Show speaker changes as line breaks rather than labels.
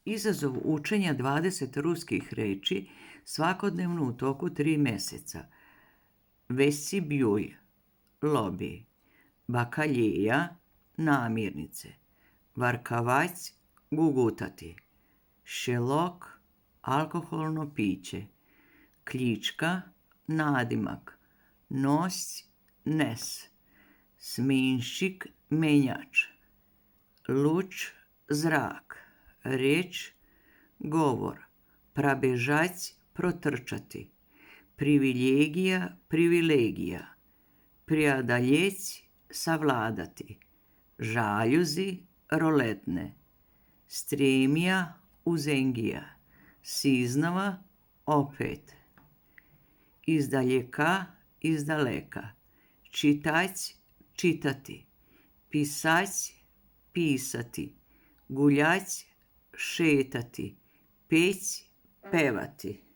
Izazov učenja 20 ruskih reči svakodnevno u toku 3 mjeseca. Vestibjuj, lobi. Bakaljeja, namirnice. Varkavać, gugutati. Šelok, alkoholno piće. Kljička, nadimak. Nos, nes. Sminščik, menjač. Luč, zrak. Riječ, govor. Prabežać, protrčati. Privilegija, privilegija. Prijadaljeć, savladati. Žaljuzi, roletne. Stremija, uzengija. Siznava, opet. Izdaljeka, izdaleka. Čitać, čitati. Pisać, pisati. Guljać, šetati. Peć, pevati.